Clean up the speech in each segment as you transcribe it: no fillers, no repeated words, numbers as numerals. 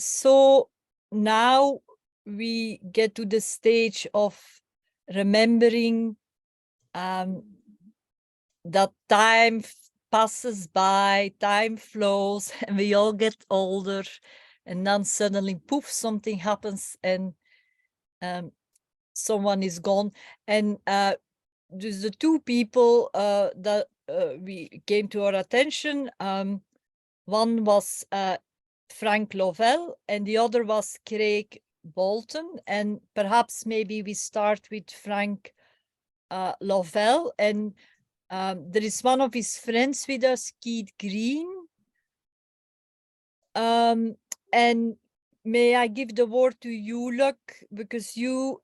So now we get to the stage of remembering that time passes by, time flows, and we all get older, and then suddenly, poof, something happens, and someone is gone. And there's the two people that we came to our attention. One was Frank Lovell, and the other was Craig Bolton. And perhaps maybe we start with Frank Lovell. And there is one of his friends with us, Keith Green. And may I give the word to you, Luc, because you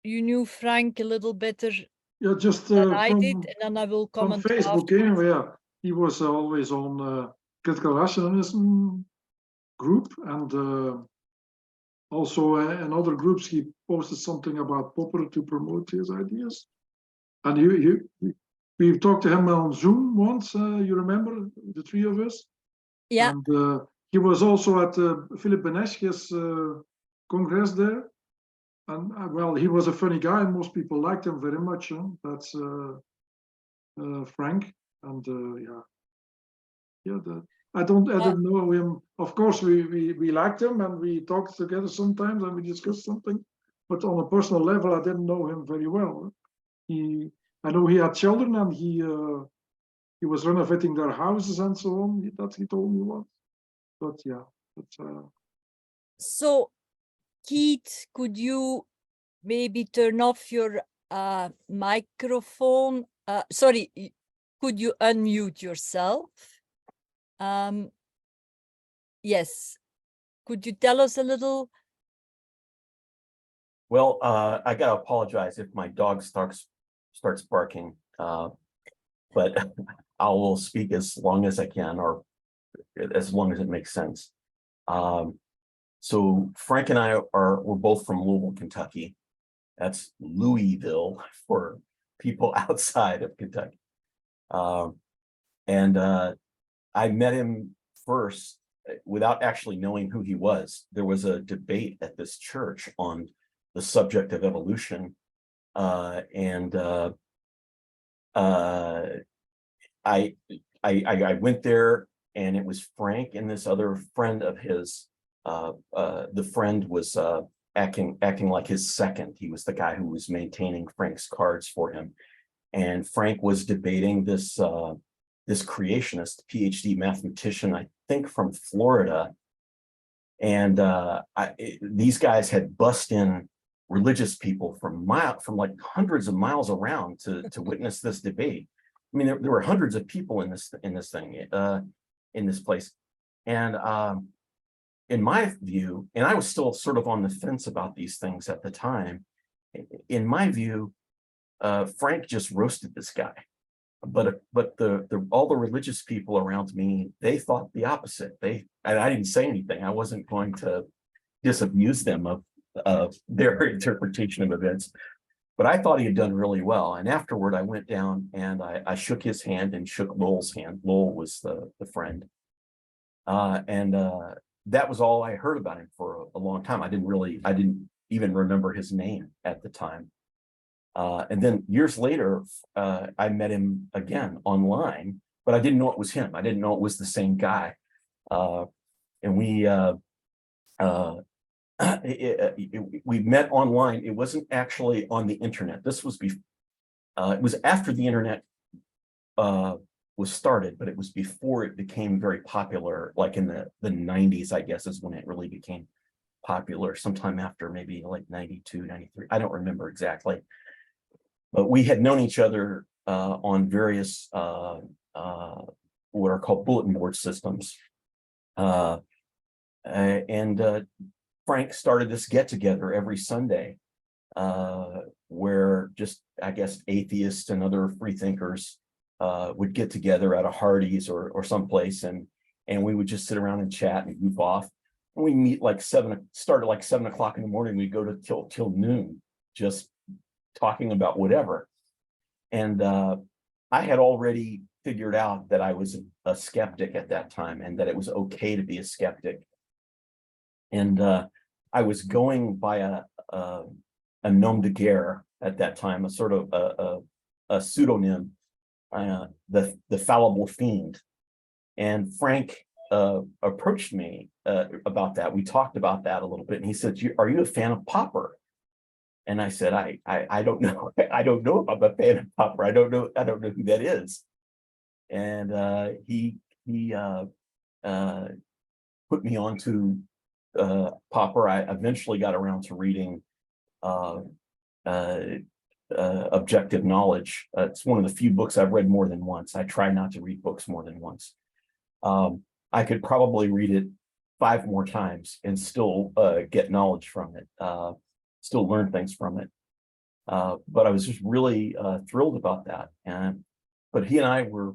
knew Frank a little better just than I did, and then I will comment from Facebook. afterwards. Yeah, he was always on Critical-Rationalism group, and also in other groups he posted something about Popper to promote his ideas. And we talked to him on Zoom once. You remember, the three of us? Yeah. And he was also at Philip Benesch's congress there. And well, he was a funny guy. Most people liked him very much. Huh? That's Frank. And I didn't know him. Of course, we liked him, and we talked together sometimes, and we discussed something. But on a personal level, I didn't know him very well. I know he had children, and he was renovating their houses and so on. That he told me once. But yeah. So, Keith, could you maybe turn off your microphone? Sorry, could you unmute yourself? Yes. Could you tell us a little? Well, I gotta apologize if my dog starts barking, but I will speak as long as I can, or as long as it makes sense. So Frank and I we're both from Louisville, Kentucky. That's Louisville for people outside of Kentucky. And I met him first without actually knowing who he was. There was a debate at this church on the subject of evolution. I went there, and it was Frank and this other friend of his. The friend was acting like his second. He was the guy who was maintaining Frank's cards for him. And Frank was debating this creationist PhD mathematician, I think from Florida. And these guys had bussed in religious people from like hundreds of miles around to witness this debate. I mean, there were hundreds of people in this thing, in this place. And in my view, and I was still sort of on the fence about these things at the time, in my view, Frank just roasted this guy. But all the religious people around me, they thought the opposite. And I didn't say anything. I wasn't going to disabuse them of their interpretation of events. But I thought he had done really well. And afterward, I went down and I shook his hand and shook Lowell's hand. Lowell was the friend. That was all I heard about him for a long time. I didn't even remember his name at the time. And then years later, I met him again online, but I didn't know it was him. I didn't know it was the same guy. And we met online. It wasn't actually on the internet. This was it was after the internet was started, but it was before it became very popular, like in the 90s, I guess, is when it really became popular, sometime after maybe like 92, 93. I don't remember exactly. But we had known each other on various what are called bulletin board systems. Frank started this get-together every Sunday where just, I guess, atheists and other free thinkers would get together at a Hardee's or someplace, and we would just sit around and chat and goof off. And we meet like start at like 7 o'clock in the morning. We go to till noon, just talking about whatever. And I had already figured out that I was a skeptic at that time, and that it was okay to be a skeptic. And I was going by a nom de guerre at that time, a sort of a pseudonym, the Fallible Fiend. And Frank approached me about that. We talked about that a little bit, and he said, "Are you a fan of Popper?" And I said, I don't know. I don't know if I'm a fan of Popper. I don't know who that is. And he put me on to Popper. I eventually got around to reading Objective Knowledge. It's one of the few books I've read more than once. I try not to read books more than once. I could probably read it 5 more times and still get knowledge from it, still learn things from it. But I was just really thrilled about that. But he and I were,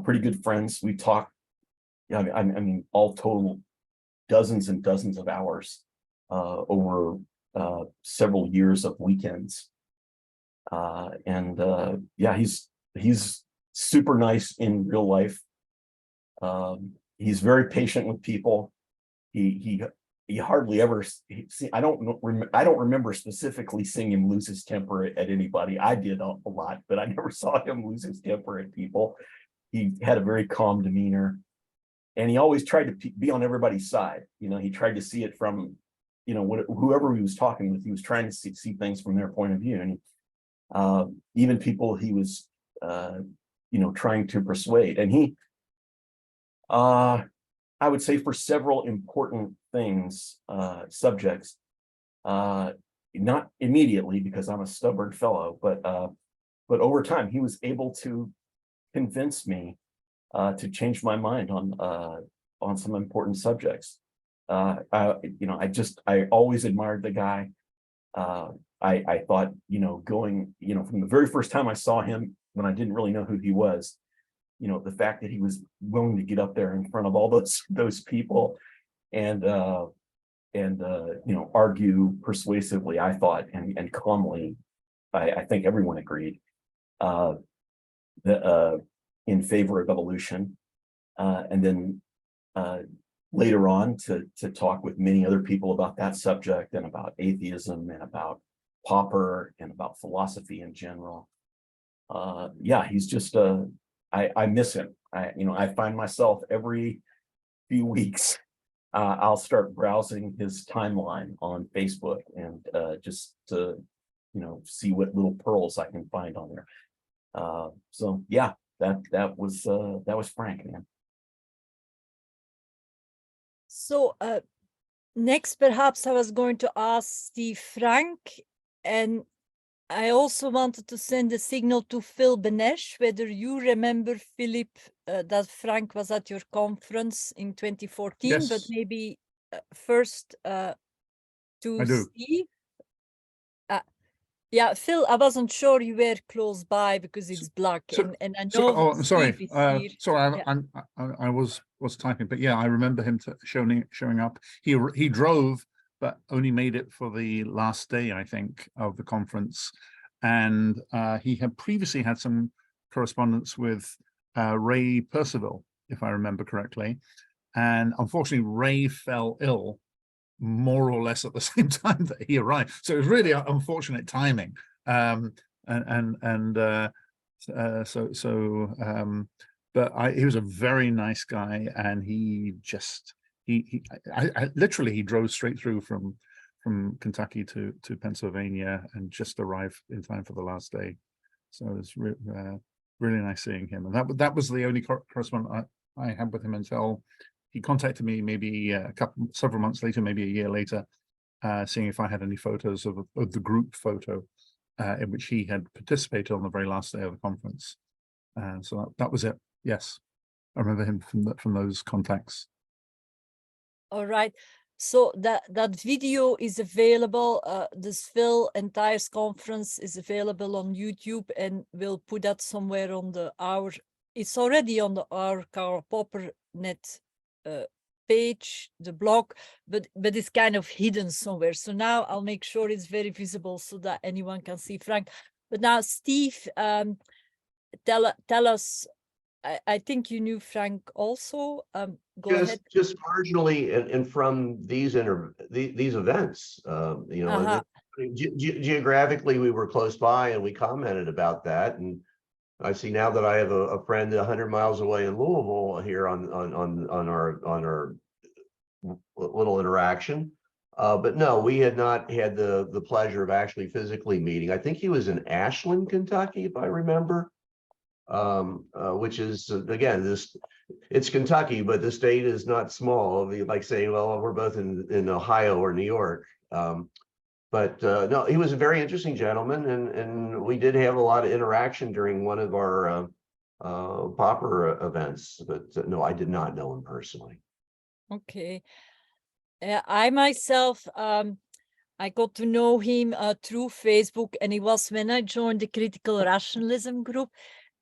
pretty good friends. We talked, I mean, all total dozens and dozens of hours over several years of weekends. Yeah, he's super nice in real life. He's very patient with people. He hardly ever see. I don't remember specifically seeing him lose his temper at anybody. I did a lot, but I never saw him lose his temper at people. He had a very calm demeanor, and he always tried to be on everybody's side. He tried to see it from, whoever he was talking with. He was trying to see things from their point of view, and even people he was, trying to persuade. And he, I would say, for several important things, subjects, not immediately, because I'm a stubborn fellow, but over time, he was able to convince me to change my mind on some important subjects. I always admired the guy. I thought, going, from the very first time I saw him, when I didn't really know who he was, the fact that he was willing to get up there in front of all those people and argue persuasively, I thought, and calmly, I think everyone agreed, in favor of evolution, and then later on to talk with many other people about that subject, and about atheism, and about Popper, and about philosophy in general. Yeah, he's just I miss him. I find myself every few weeks, I'll start browsing his timeline on Facebook, and just to see what little pearls I can find on there. So yeah, that was Frank, man. So next, perhaps I was going to ask Steve Frank, and I also wanted to send a signal to Phil Benesh, whether you remember, Philip, that Frank was at your conference in 2014, Yes. but maybe first to I do. Steve. Yeah, Phil, I wasn't sure you were close by because it's black, and I know I'm sorry. Steve is here. Sorry, Yeah. I was typing, but yeah, I remember him showing up. He drove, but only made it for the last day, I think, of the conference. And he had previously had some correspondence with Ray Percival, if I remember correctly. And unfortunately, Ray fell ill more or less at the same time that he arrived. So it was really unfortunate timing. But he was a very nice guy, and he literally drove straight through from Kentucky to Pennsylvania, and just arrived in time for the last day. So it was really nice seeing him. And that was the only correspondence I had with him until he contacted me maybe several months later, maybe a year later, seeing if I had any photos of the group photo in which he had participated on the very last day of the conference. So that was it. Yes, I remember him from those contacts. All right. So that video is available. This Phil entire conference is available on YouTube, and we'll put that somewhere on it's already on our Karl Popper Net page, the blog, but it's kind of hidden somewhere. So now I'll make sure it's very visible so that anyone can see Frank. But now, Steve, tell us I think you knew Frank also. Go Just, ahead. just marginally, and from these these events, you know, Uh-huh. geographically, we were close by, and we commented about that. And I see now that I have a friend 100 miles away in Louisville here on our little interaction. But no, we had not had the pleasure of actually physically meeting. I think he was in Ashland, Kentucky, if I remember. Which is, again, it's Kentucky, but the state is not small. It'd be like saying, well, we're both in Ohio or New York. But no, he was a very interesting gentleman, and we did have a lot of interaction during one of our Popper events. But no, I did not know him personally. Okay. I myself, I got to know him through Facebook, and it was when I joined the Critical-Rationalism group.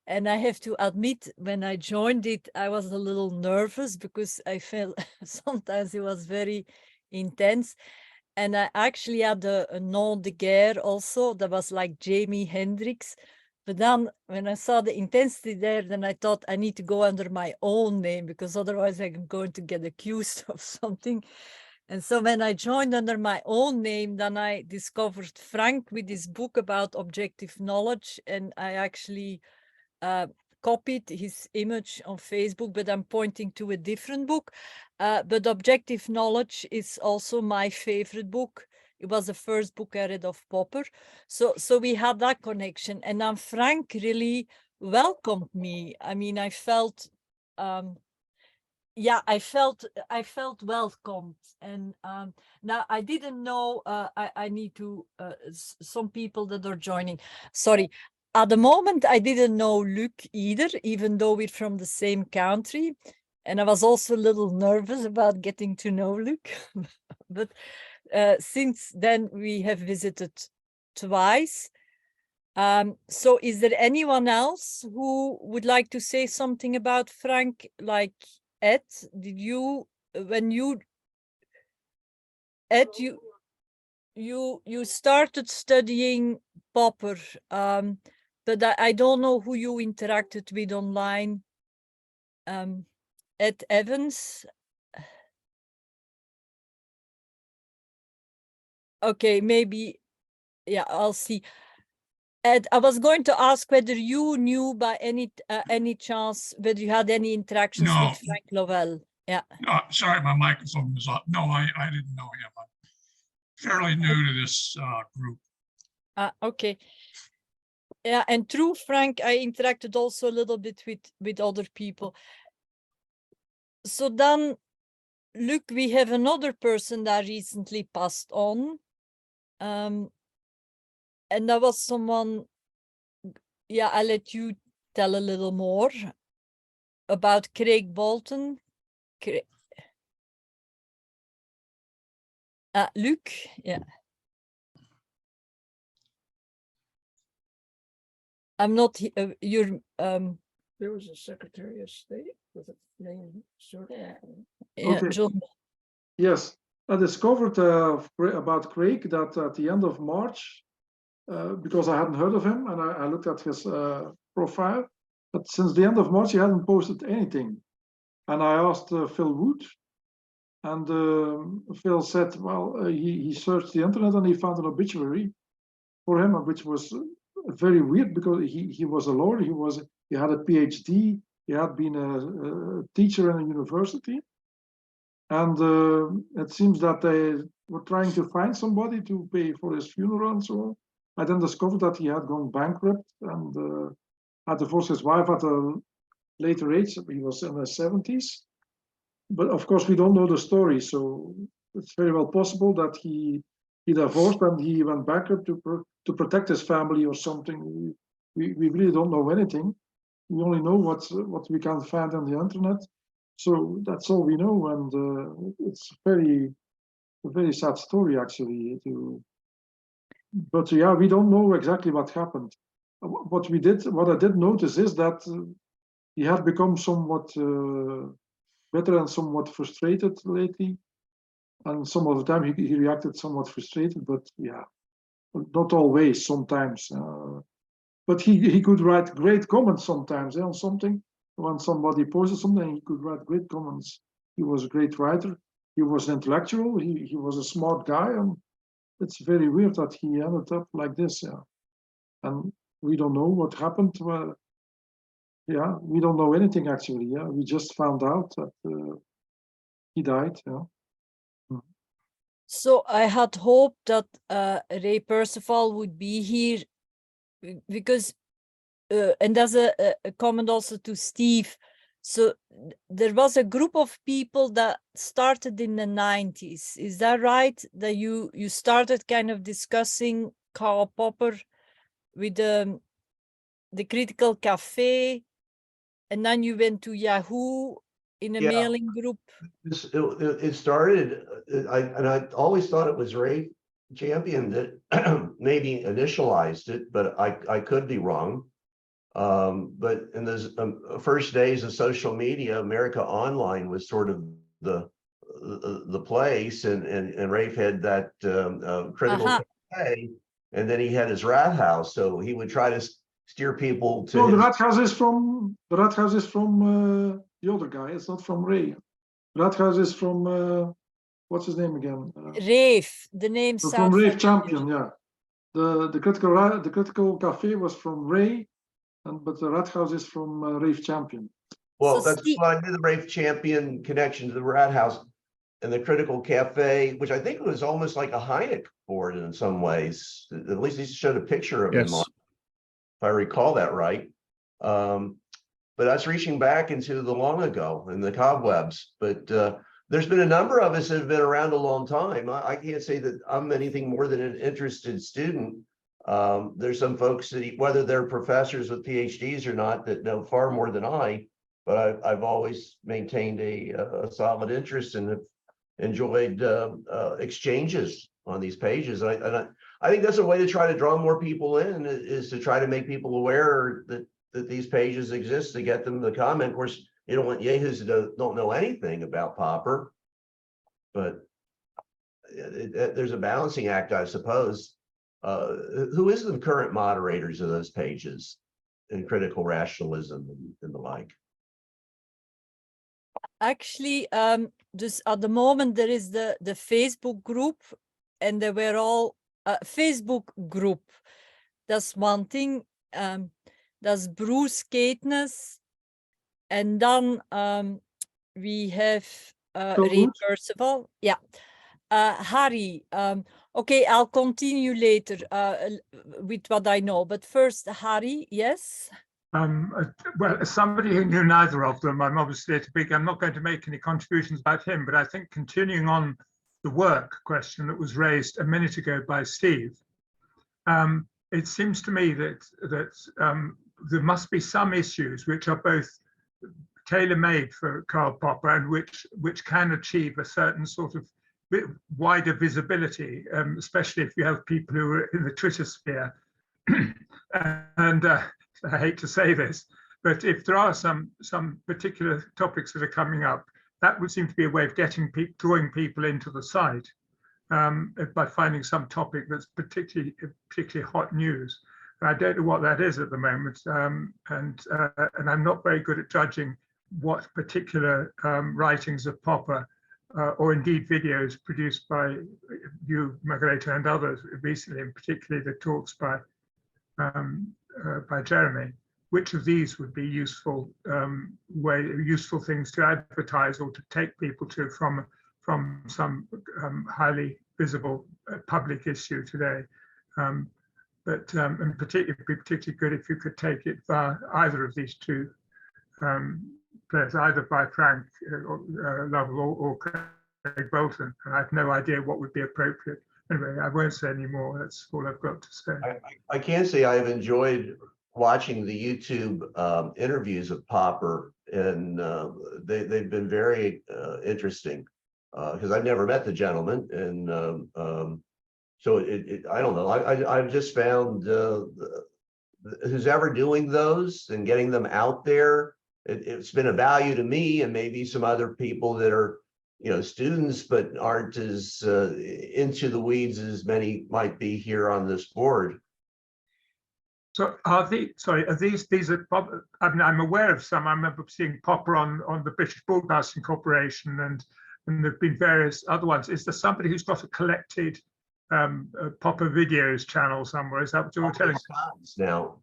And I have to admit, when I joined it, I was a little nervous because I felt sometimes it was very intense. And I actually had a nom de guerre also that was like Jamie Hendricks. But then when I saw the intensity there, then I thought I need to go under my own name, because otherwise I'm going to get accused of something. And so when I joined under my own name, then I discovered Frank with his book about objective knowledge. And I actually copied his image on Facebook, but I'm pointing to a different book. But Objective Knowledge is also my favorite book. It was the first book I read of Popper. So we had that connection. And then Frank really welcomed me. I mean, I felt, yeah, I felt welcomed. And now I didn't know, I need to, some people that are joining, sorry. At the moment, I didn't know Luc either, even though we're from the same country. And I was also a little nervous about getting to know Luc. But since then, we have visited twice. So is there anyone else who would like to say something about Frank? Like Ed, did you, when you, Ed, you started studying Popper, but I don't know who you interacted with online. Ed Evans. Okay, maybe, yeah, I'll see. Ed, I was going to ask whether you knew by any chance whether you had any interactions No. with Frank Lovell. Yeah. No, sorry, my microphone was off. No, I didn't know him. I'm fairly new to this group. Okay. Yeah, and through Frank, I interacted also a little bit with other people. So then, Luc, we have another person that recently passed on. And that was someone, yeah, I'll let you tell a little more about Craig Bolton. Luc, yeah. I'm not, you're, There was a Secretary of State with a name, sort of. yeah, Okay. John. Yes, I discovered about Craig that at the end of March, because I hadn't heard of him, and I looked at his profile, but since the end of March he hadn't posted anything. And I asked Phil Wood, and Phil said, well, he searched the internet and he found an obituary for him, which was very weird because he was a lawyer, he had a PhD, he had been a teacher in a university. And it seems that they were trying to find somebody to pay for his funeral and so on. I then discovered that he had gone bankrupt and had divorced his wife at a later age. He was in his 70s. But of course, we don't know the story. So it's very well possible that he divorced and he went bankrupt to protect his family or something. We really don't know anything. We only know what we can find on the internet. So that's all we know, and it's a very sad story actually. But yeah, we don't know exactly what happened. What I did notice is that he had become somewhat better and somewhat frustrated lately, and some of the time he reacted somewhat frustrated. But yeah, not always. Sometimes, but he could write great comments sometimes on something. when somebody posted something, he could write great comments. He was a great writer. He was an intellectual. He was a smart guy, and it's very weird that he ended up like this. Yeah, and we don't know what happened. Yeah, we don't know anything actually. Yeah, we just found out that he died. Yeah. So I had hoped that Ray Percival would be here because, and that's a comment also to Steve. So there was a group of people that started in the 90s. Is that right? That you started kind of discussing Karl Popper with the Critical Cafe, and then you went to Yahoo in a Yeah. mailing group. It started, I always thought it was Ray Champion that maybe initialized it, but I could be wrong. But in the first days of social media, America Online was sort of the place, and Rafe had that critical cafe, and then he had his rat house, so he would try to steer people to No, the his. rat house is from the other guy. It's not from Ray. Rat house is from what's his name again? Rafe, the name From sounds Ray familiar. Champion. Yeah, the critical cafe was from Ray, but the rat house is from Ray Champion. Well, So that's why I knew the Rafe Champion connection to the rat house and the Critical Cafe, which I think was almost like a Hayek board in some ways. At least he showed a picture of him on, Yes. if I recall that right. But that's reaching back into the long ago in the cobwebs. But there's been a number of us that have been around a long time. I can't say that I'm anything more than an interested student. There's some folks that, whether they're professors with PhDs or not, that know far more than I, but I've always maintained a solid interest and have enjoyed exchanges on these pages. I think that's a way to try to draw more people in, is to try to make people aware that these pages exist, to get them to comment. Of course, you don't want yahoos who don't know anything about Popper, but there's a balancing act, I suppose. Who is the current moderators of those pages in Critical Rationalism and the like? actually, just at the moment there is the Facebook group, and they were all Facebook group. That's one thing. That's Bruce Caithness, and then we have Ray Percival. Yeah, Harry. Okay, I'll continue later with what I know, but first, Harry. Yes. Well, as somebody who knew neither of them, I'm obviously I'm not going to make any contributions about him, but I think continuing on the work question that was raised a minute ago by Steve, it seems to me that there must be some issues which are both tailor-made for Karl Popper and which can achieve a certain sort of wider visibility, especially if you have people who are in the Twitter sphere. And I hate to say this, but if there are some particular topics that are coming up, that would seem to be a way of drawing people into the site by finding some topic that's particularly hot news. And I don't know what that is at the moment, and I'm not very good at judging what particular writings of Popper or indeed videos produced by you, Margareta, and others recently, and particularly the talks by Jeremy, which of these would be useful things to advertise or to take people to from some highly visible public issue today. But and particularly good if you could take it via either of these two players, either by Frank Lovell or Craig Bolton. And I have no idea what would be appropriate. Anyway, I won't say any more. That's all I've got to say. I can say I've enjoyed watching the YouTube interviews of Popper, and they've been very interesting because I've never met the gentleman, and so I don't know. I've just found who's ever doing those and getting them out there, it's been a value to me and maybe some other people that are, students, but aren't as into the weeds as many might be here on this board. So are these are, I mean, I'm aware of some. I remember seeing Popper on the British Broadcasting Corporation, and there've been various other ones. Is there somebody who's got a collected Popper videos channel somewhere? Is that what you were telling me? Now,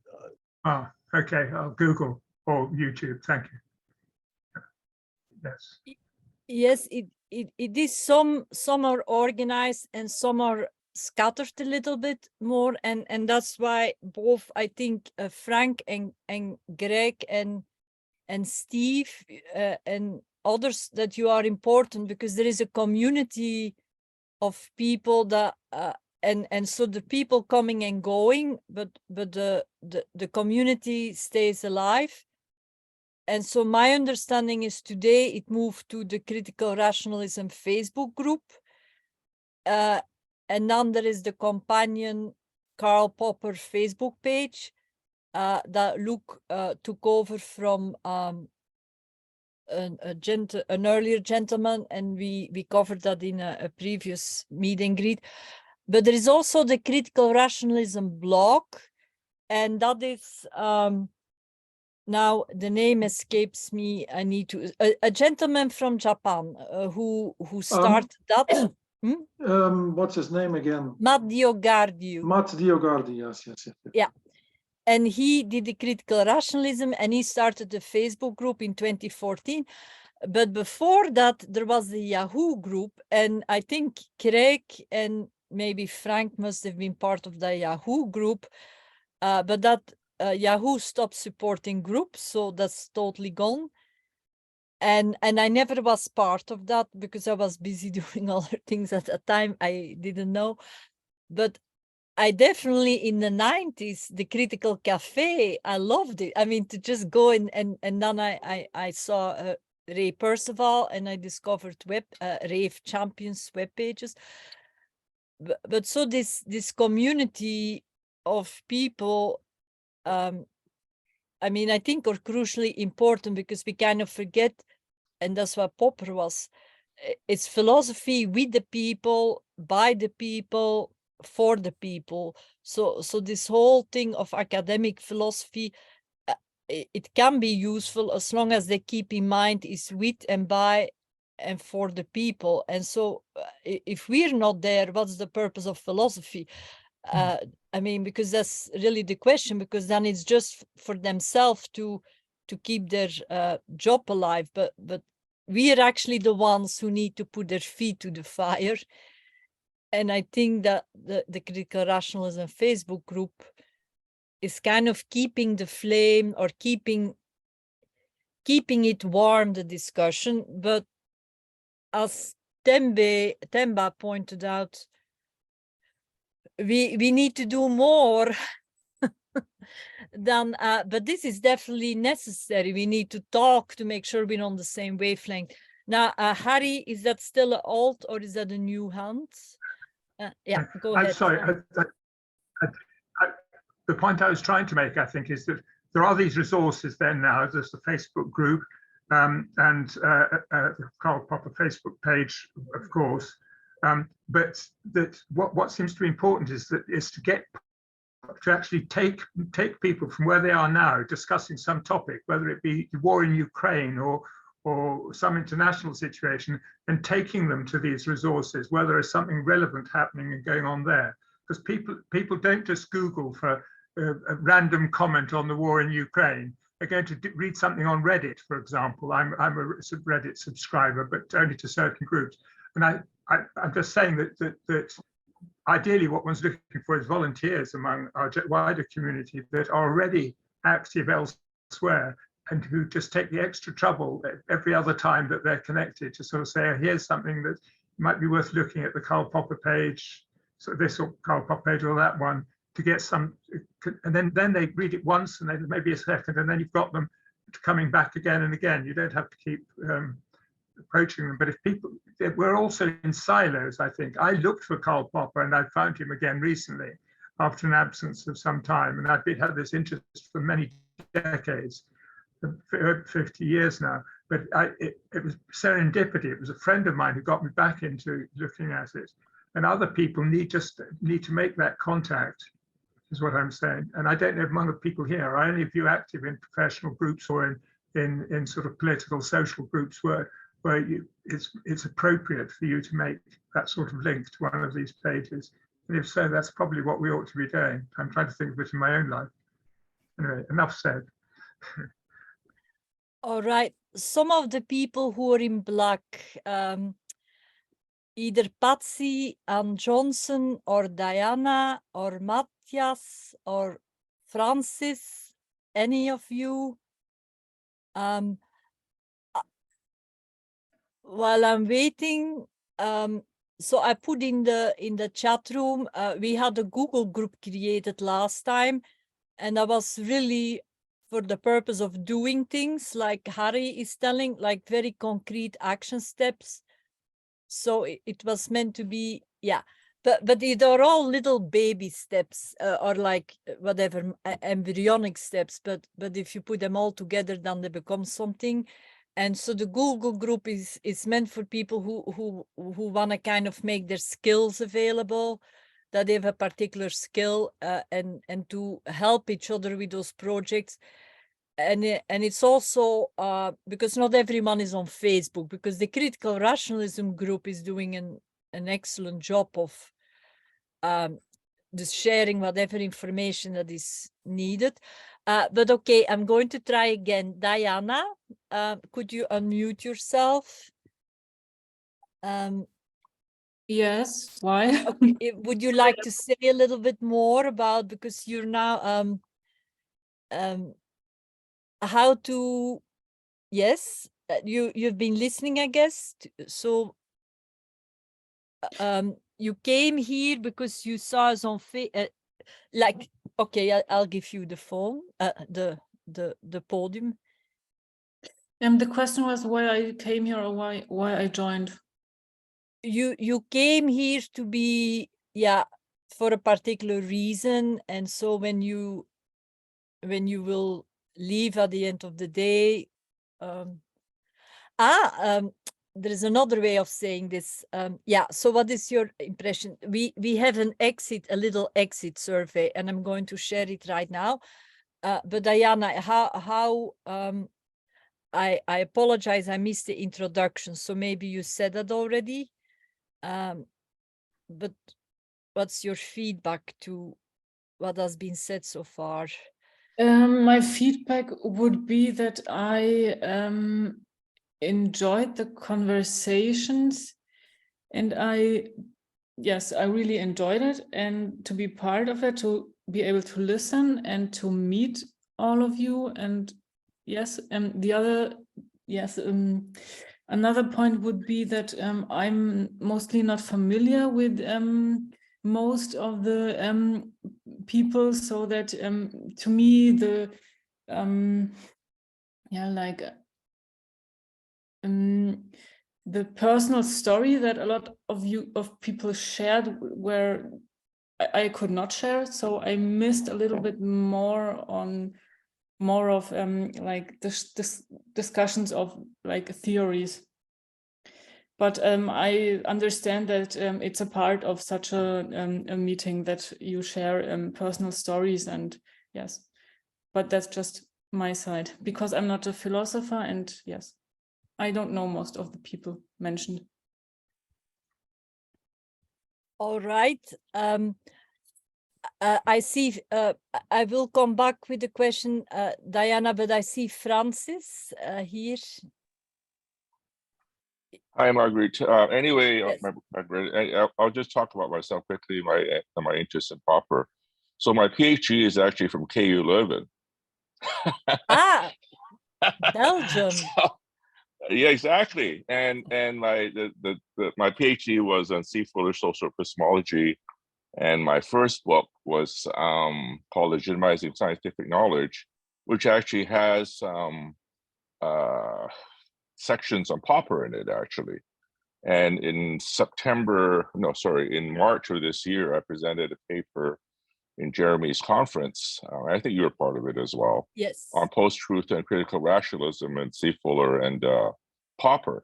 Oh, okay. I'll Google or YouTube. Thank you. Yes. Yes, it is some are organized and some are scattered a little bit more, and that's why both I think Frank and Greg and Steve and others, that you are important, because there is a community of people that and so the people coming and going, but the community stays alive. And so my understanding is today it moved to the Critical Rationalism Facebook group. And then there is the companion Karl Popper Facebook page that Luke took over from an earlier gentleman, and we covered that in a previous meet and greet. But there is also the Critical Rationalism blog, and that is now the name escapes me. I need to a gentleman from Japan who started that. What's his name again? Matt Diogardi. Matt Diogardi, yes. Yeah. And he did the Critical Rationalism, and he started the Facebook group in 2014. But before that, there was the Yahoo group, and I think Craig and maybe Frank must have been part of the Yahoo group, but that Yahoo stopped supporting groups, so that's totally gone. And I never was part of that because I was busy doing other things at the time. I didn't know. But I definitely, in the 90s, the Critical Cafe, I loved it. I mean, to just go and then I saw Ray Percival, and I discovered Rave Champions web pages. But so this community of people, I mean, I think are crucially important, because we kind of forget, and that's what Popper was. It's philosophy with the people, by the people, for the people. So this whole thing of academic philosophy, it can be useful as long as they keep in mind is with and by and for the people. And so if we're not there, what's the purpose of philosophy? I mean, because that's really the question, because then it's just for themselves to keep their job alive. But we are actually the ones who need to put their feet to the fire. And I think that the Critical Rationalism Facebook group is kind of keeping the flame, or keeping it warm, the discussion. But as Temba pointed out, we need to do more than, but this is definitely necessary. We need to talk to make sure we're on the same wavelength. Now, Harry, is that still an old, or is that a new hand? Yeah, go ahead. Sorry, the point I was trying to make, I think, is that there are these resources then now. There's the Facebook group and the Karl Popper Facebook page, of course. But that what seems to be important is to actually take people from where they are now, discussing some topic, whether it be the war in Ukraine or some international situation, and taking them to these resources where there is something relevant happening and going on there. Because people don't just Google for a random comment on the war in Ukraine. They're going to read something on Reddit, for example. I'm a Reddit subscriber, but only to certain groups. And I'm just saying that ideally what one's looking for is volunteers among our wider community that are already active elsewhere, and who just take the extra trouble every other time that they're connected to sort of say, oh, here's something that might be worth looking at the Karl Popper page, so this or Karl Popper page or that one, to get some, and then they read it once and then maybe a second, and then you've got them coming back again and again. You don't have to keep approaching them. But if people, we're also in silos, I think. I looked for Karl Popper and I found him again recently after an absence of some time. And I've had this interest for many decades, 50 years now. But it was serendipity. It was a friend of mine who got me back into looking at it. And other people need to make that contact. is what I'm saying. And I don't know if among the people here, are any of you active in professional groups or in sort of political social groups where it's appropriate for you to make that sort of link to one of these pages. And if so, that's probably what we ought to be doing. I'm trying to think of it in my own life. Anyway, enough said. All right. Some of the people who are in black, either Patsy, Ann Johnson, or Diana, or Matthias, or Francis, any of you. While I'm waiting, so I put in the chat room, we had a Google group created last time, and that was really for the purpose of doing things like Harry is telling, like very concrete action steps. So it was meant to be, yeah, but they are all little baby steps or like whatever embryonic steps. But if you put them all together, then they become something. And so the Google group is meant for people who want to kind of make their skills available, that they have a particular skill and to help each other with those projects. And it's also because not everyone is on Facebook, because the Critical Rationalism group is doing an excellent job of just sharing whatever information that is needed. But okay, I'm going to try again. Diana, could you unmute yourself? Yes, why? Okay. Would you like to say a little bit more about, because you're now how to, yes, you've been listening, I guess. So you came here because you saw us on like, okay, I'll give you the phone, the podium. The question was why I came here or why I joined. You came here to be, yeah, for a particular reason, and so when you will leave at the end of the day, there is another way of saying this. Yeah, so what is your impression? We have a little exit survey, and I'm going to share it right now. But Diana, how I apologize, I missed the introduction, so maybe you said that already. But what's your feedback to what has been said so far? My feedback would be that I enjoyed the conversations, and I really enjoyed it, and to be part of it, to be able to listen and to meet all of you. And yes, another point would be that I'm mostly not familiar with most of the people, so that to me the the personal story that a lot of people shared where I could not share, so I missed a little bit more of like this discussions of like theories. But I understand that it's a part of such a meeting that you share personal stories, and yes, but that's just my side, because I'm not a philosopher, and yes, I don't know most of the people mentioned. All right. I see, I will come back with the question, Diana, but I see Francis here. Hi, Margaret. Anyway, Yes. Margaret, I'll just talk about myself quickly, my interest in Popper. So my PhD is actually from KU Leuven. Belgium. Yeah, exactly. And my PhD was on C. Fuller social epistemology, and my first book was called Legitimizing Scientific Knowledge, which actually has sections on Popper in it, actually. And in March of this year, I presented a paper in Jeremy's conference. I think you were part of it as well. Yes. On post-truth and critical rationalism and C. Fuller and Popper.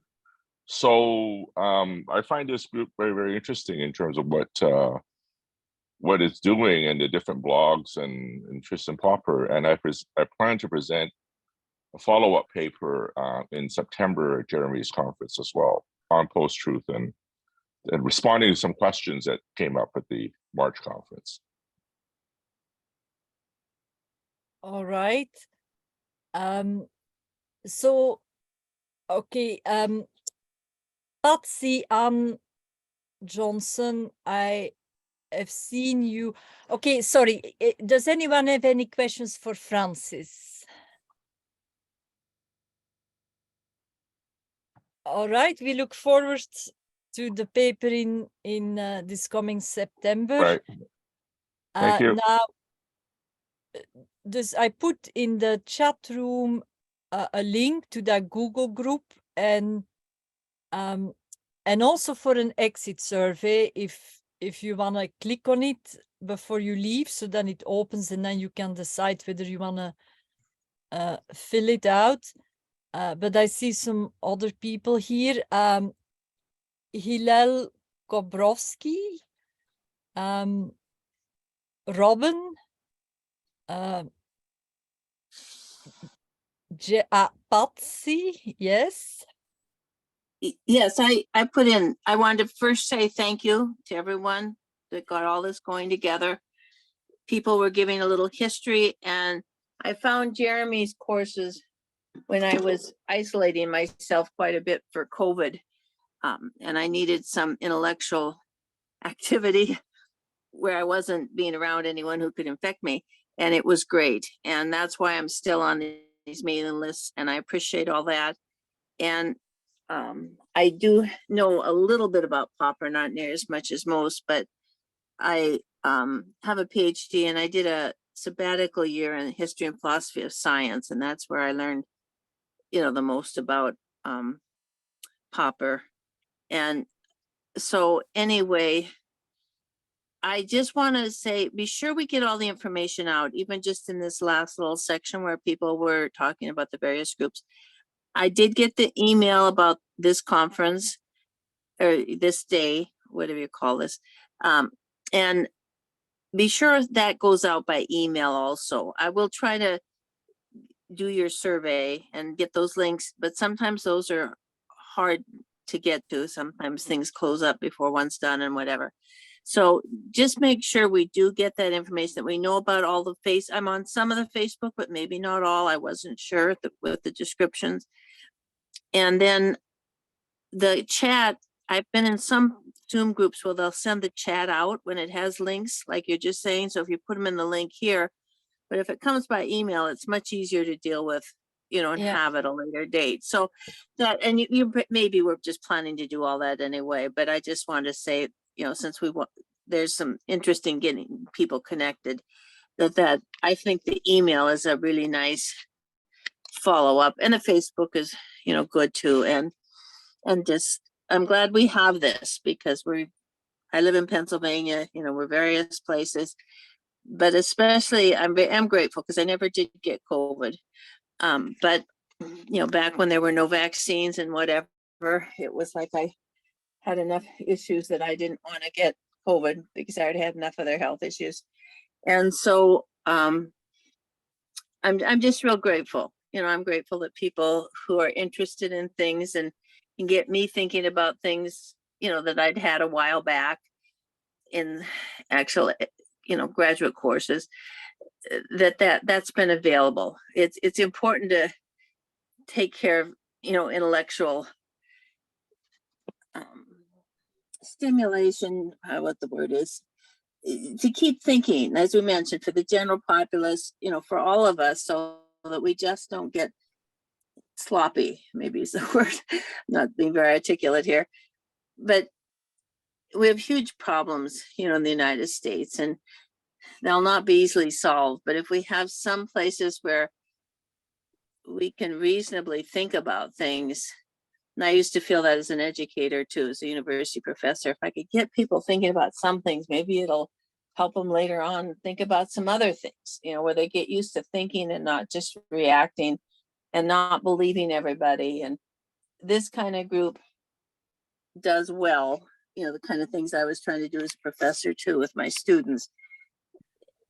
So I find this group very, very interesting in terms of what what it's doing in the different blogs and Tristan Popper. And I plan to present a follow-up paper in September at Jeremy's conference as well on post-truth and responding to some questions that came up at the March conference. All right. So, okay, Patsy Ann Johnson, I have seen you. Okay, sorry. Does anyone have any questions for Francis? All right, we look forward to the paper in this coming September. Right. Thank you. Now, I put in the chat room a link to that Google group and also for an exit survey if you want to click on it before you leave, so then it opens and then you can decide whether you want to fill it out. But I see some other people here. Hillel Kobrowski, Robin, Patsy, yes. Yes, I put in, I wanted to first say thank you to everyone that got all this going together. People were giving a little history, and I found Jeremy's courses when I was isolating myself quite a bit for COVID. And I needed some intellectual activity where I wasn't being around anyone who could infect me. And it was great. And that's why I'm still on these mailing lists, and I appreciate all that. And I do know a little bit about Popper, not near as much as most, but I have a PhD and I did a sabbatical year in history and philosophy of science. And that's where I learned, the most about Popper. And so anyway, I just want to say, be sure we get all the information out, even just in this last little section where people were talking about the various groups. I did get the email about this conference or this day, whatever you call this. And be sure that goes out by email also. I will try to do your survey and get those links, but sometimes those are hard to get to. Sometimes things close up before one's done and whatever. So just make sure we do get that information, that we know about all the I'm on some of the Facebook, but maybe not all. I wasn't sure with the descriptions. And then the chat, I've been in some Zoom groups where they'll send the chat out when it has links, like you're just saying. So if you put them in the link here, but if it comes by email, it's much easier to deal with, and have at a later date. So that, and you maybe we're just planning to do all that anyway, but I just wanted to say, since there's some interest in getting people connected, that I think the email is a really nice follow-up, and the Facebook is, good too. And just, I'm glad we have this, because I live in Pennsylvania, we're various places, but especially I'm grateful because I never did get COVID. But, back when there were no vaccines and whatever, it was like I had enough issues that I didn't want to get COVID because I already had enough of their health issues. And so I'm just real grateful. I'm grateful that people who are interested in things and can get me thinking about things, that I'd had a while back in actual, graduate courses, that's been available. It's important to take care of, intellectual stimulation, what the word is, to keep thinking, as we mentioned, for the general populace, for all of us, so that we just don't get sloppy, maybe is the word. I'm not being very articulate here, but we have huge problems, in the United States, and they'll not be easily solved. But if we have some places where we can reasonably think about things, and I used to feel that as an educator too, as a university professor, if I could get people thinking about some things, maybe it'll help them later on think about some other things, where they get used to thinking and not just reacting and not believing everybody. And this kind of group does well the kind of things I was trying to do as a professor too with my students.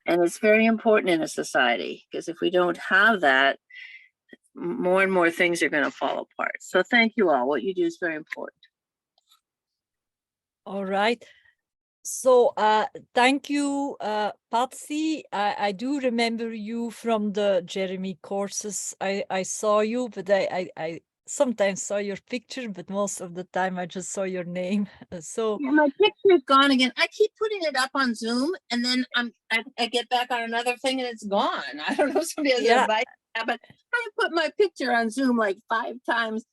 And it's very important in a society, because if we don't have that, more and more things are going to fall apart. So thank you all. What you do is very important. All right. So thank you, Patsy. I do remember you from the Jeremy courses. I saw you, but I sometimes saw your picture, but most of the time I just saw your name. So Yeah, my picture is gone again. I keep putting it up on Zoom, and then I get back on another thing and it's gone. I don't know if somebody has Yeah. advice, but I put my picture on Zoom like 5 times.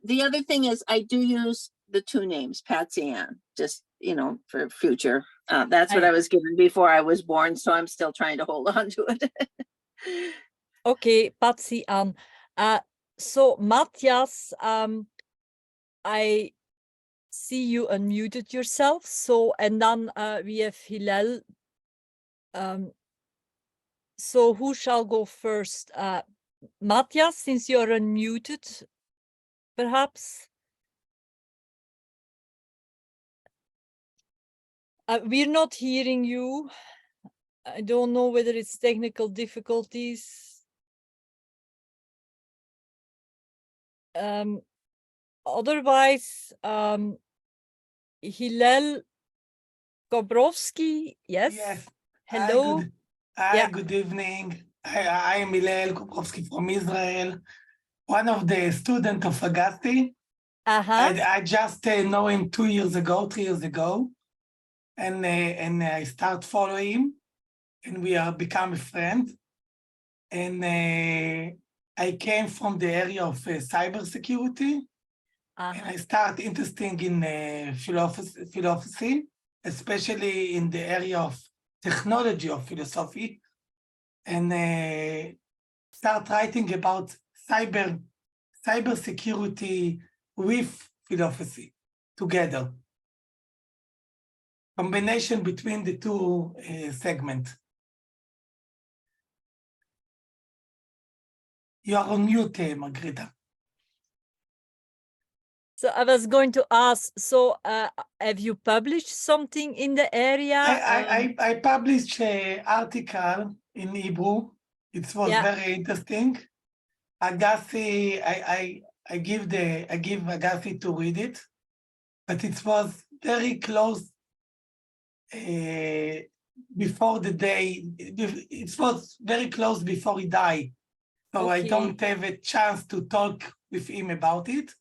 The other thing is I do use the 2 names, Patsy Ann, just, for future. That's what I was given before I was born, so I'm still trying to hold on to it. okay, Patsy Ann. So Matthias, I see you unmuted yourself. So, and then we have Hillel. So who shall go first? Matthias, since you're unmuted, perhaps? We're not hearing you. I don't know whether it's technical difficulties. Otherwise, Hillel Kobrowski, yes? Yes. Hello. Hi, good evening. I am Hillel Kobrowski from Israel, one of the students of Agassi. I just know him 3 years ago, and I start following him, and we are become a friend. And I came from the area of cybersecurity, and I start interested in philosophy, especially in the area of technology of philosophy, and start writing about cybersecurity with philosophy together. Combination between the 2 segments. You are on mute, Margarita. So I was going to ask, so have you published something in the area? I published an article in Hebrew. It was very interesting. Agassi, I give Agassi to read it, but it was very close before the day. It was very close before he died, so I don't have a chance to talk with him about it.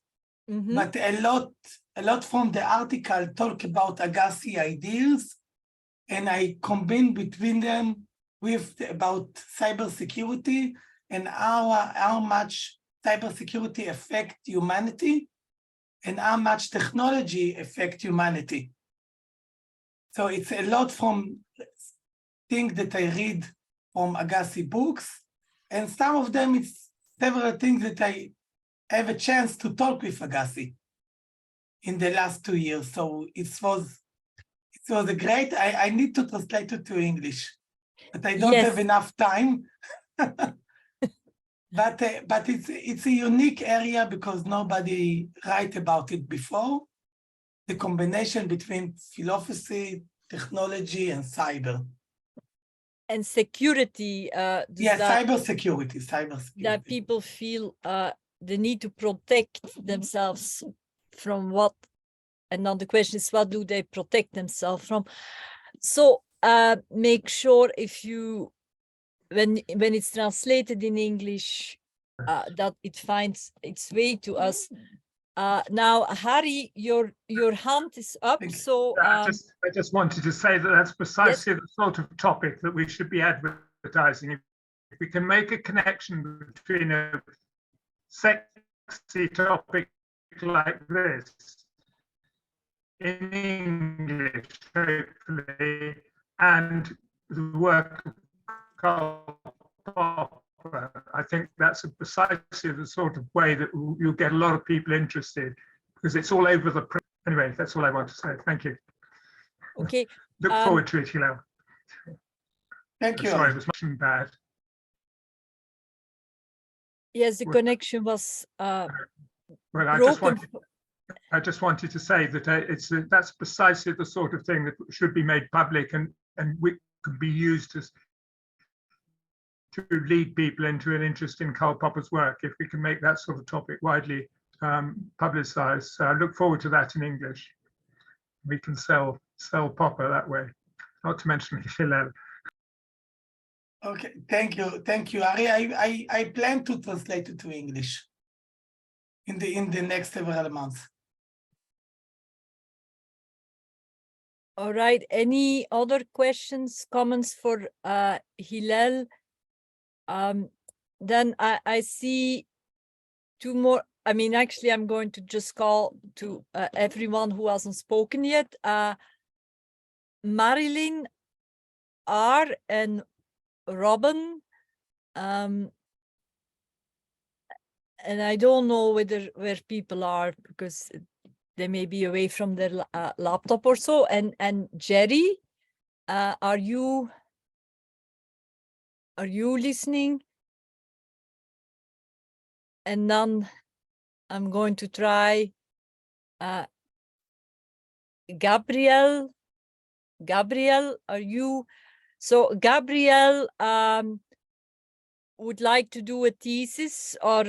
But a lot from the article talk about Agassi ideas, and I combine between them with about cybersecurity and how much cybersecurity affect humanity and how much technology affect humanity. So it's a lot from things that I read from Agassi books, and some of them it's several things that I have a chance to talk with Agassi in the last 2 years. So it was a great, I need to translate it to English, but I don't have enough time. But it's a unique area because nobody write about it before. The combination between philosophy, technology, and cyber. And security. Cybersecurity. That people feel the need to protect themselves from what? And now the question is, what do they protect themselves from? So make sure if you, when it's translated in English, that it finds its way to us. Now, Harry, your hand is up. So I just wanted to say that that's precisely the sort of topic that we should be advertising. If we can make a connection between a sexy topic like this in English, hopefully, and the work of Karl Popper, I think that's precisely the sort of way that you'll get a lot of people interested, because it's all over the print. Anyway, that's all I want to say. Thank you. Okay. Look forward to it, Hillel. Thank you. Sorry, it was much bad. Yes, the connection was well, I just wanted I just wanted to say that that's precisely the sort of thing that should be made public and we could be used to lead people into an interest in Karl Popper's work if we can make that sort of topic widely publicized. So I look forward to that in English. We can sell Popper that way, not to mention Hillel. Okay, thank you, Ari. I plan to translate it to English in the next several months. All right. Any other questions, comments for Hillel? Then I see two more. I mean, actually, I'm going to just call to everyone who hasn't spoken yet. Marilyn R. and Robin. And I don't know where people are because they may be away from their laptop or so. And Jerry, are you listening? And then I'm going to try Gabriel. Gabriel, are you? So Gabriel would like to do a thesis or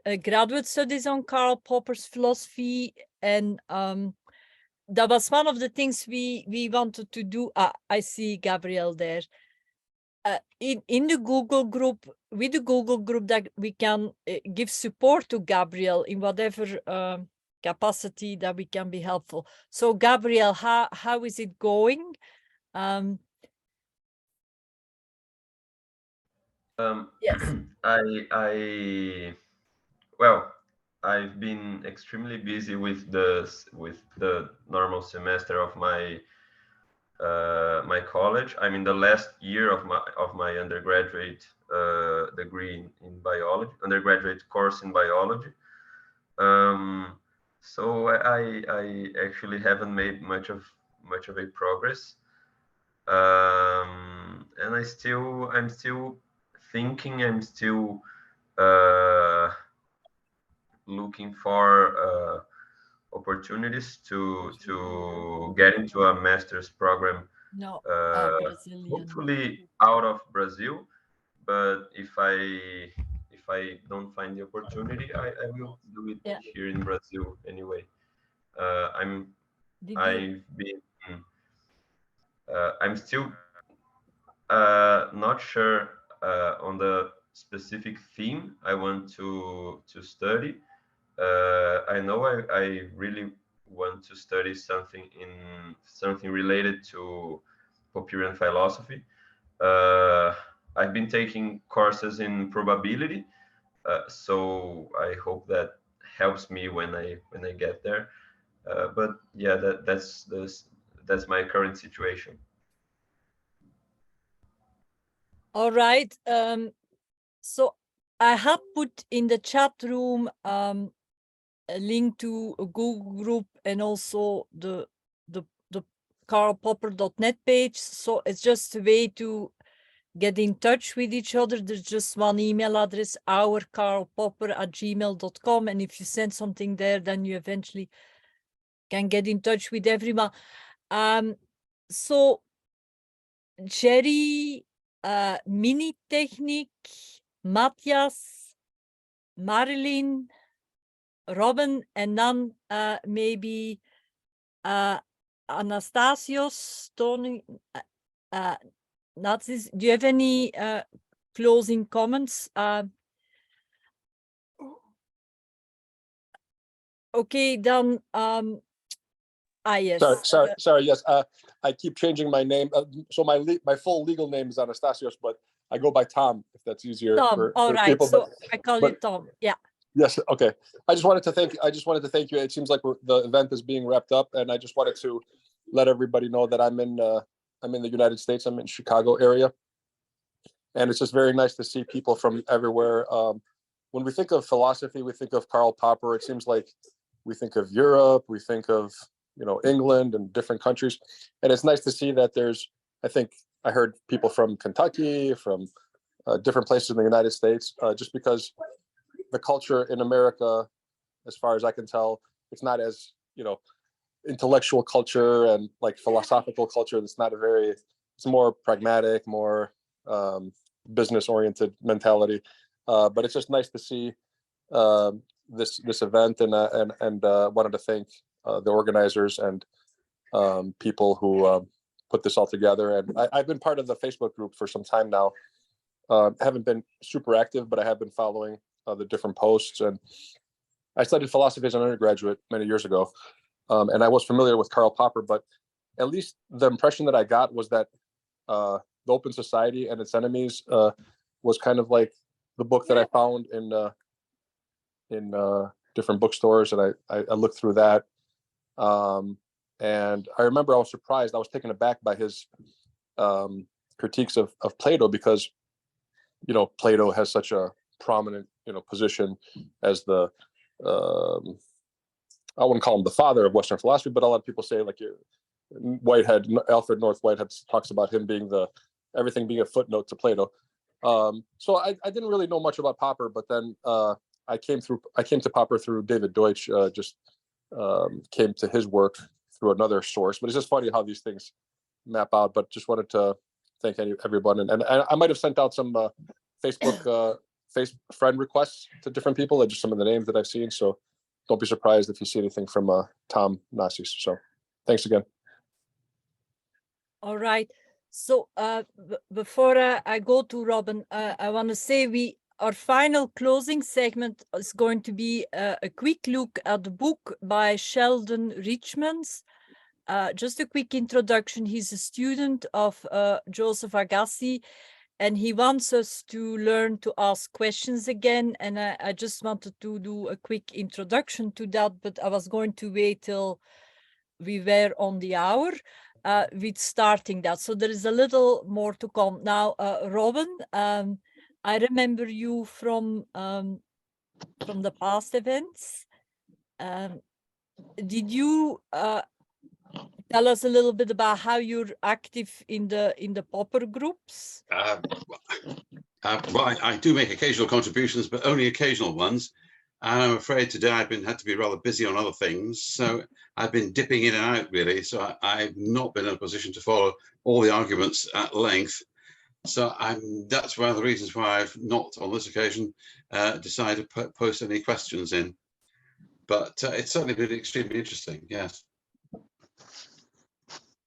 a graduate studies on Karl Popper's philosophy, and that was one of the things we wanted to do. I see Gabriel there. In the Google group, with the Google group, that we can give support to Gabriel in whatever capacity that we can be helpful. So Gabriel, how is it going? Yes. Well, I've been extremely busy with the normal semester of my my college. I'm in the last year of my undergraduate degree in biology, undergraduate course in biology. So I actually haven't made much of a progress, and I'm still thinking. I'm still looking for opportunities to get into a master's program. No, Hopefully out of Brazil, but if I don't find the opportunity, I will do it here in Brazil anyway. I'm still not sure on the specific theme I want to study. I know I really want to study something related to Popperian philosophy. I've been taking courses in probability, so I hope that helps me when I get there. But yeah, that's my current situation. All right. So I have put in the chat room a link to a Google group and also the karlpopper.net page. So it's just a way to get in touch with each other. There's just one email address, ourkarlpopper@gmail.com. And if you send something there, then you eventually can get in touch with everyone. So Jerry, Mini Technique, Matthias, Marilyn, Robin, and then maybe Anastasios, Tony, Nazis. Do you have any closing comments? Okay, then. Yes. Sorry. Yes, I keep changing my name. So my full legal name is Anastasios, but I go by Tom, if that's easier. Tom. All right. People. So I call you Tom. Yeah. Yes. Okay. I just wanted to thank you. It seems like the event is being wrapped up, and I just wanted to let everybody know that I'm in the United States. I'm in Chicago area, and it's just very nice to see people from everywhere. When we think of philosophy, we think of Karl Popper. It seems like we think of Europe. We think of England and different countries, and it's nice to see that I think I heard people from Kentucky, from different places in the United States, just because the culture in America, as far as I can tell, it's not as, you know, intellectual culture and like philosophical culture. It's not a very, it's more pragmatic, more business oriented mentality. But it's just nice to see this event, and wanted to thank the organizers and people who put this all together. And I've been part of the Facebook group for some time now. Haven't been super active, but I have been following the different posts. And I studied philosophy as an undergraduate many years ago, and I was familiar with Karl Popper, but at least the impression that I got was that The Open Society and Its Enemies was kind of like the book that I found in different bookstores, and I looked through that. And I remember I was surprised. I was taken aback by his critiques of Plato, because, you know, Plato has such a prominent, you know, position as the I wouldn't call him the father of Western philosophy, but a lot of people say, like, Alfred North Whitehead talks about him being everything being a footnote to Plato. So I didn't really know much about Popper, but then I came to Popper through David Deutsch. Just came to his work through another source. But it's just funny how these things map out. But just wanted to thank everyone, and I might have sent out some Facebook friend requests to different people, just some of the names that I've seen. So don't be surprised if you see anything from Tom Nassis. So thanks again. All right. So before I go to Robin, I want to say our final closing segment is going to be a quick look at the book by Sheldon Richmans. Just a quick introduction. He's a student of Joseph Agassi, and he wants us to learn to ask questions again. And I just wanted to do a quick introduction to that, but I was going to wait till we were on the hour with starting that. So there is a little more to come. Now, Robin, I remember you from the past events. Did you tell us a little bit about how you're active in the Popper groups? Well, I do make occasional contributions, but only occasional ones. And I'm afraid today I've had to be rather busy on other things. So I've been dipping in and out, really. So I've not been in a position to follow all the arguments at length. So that's one of the reasons why I've not, on this occasion, decided to post any questions in. But it's certainly been extremely interesting, yes.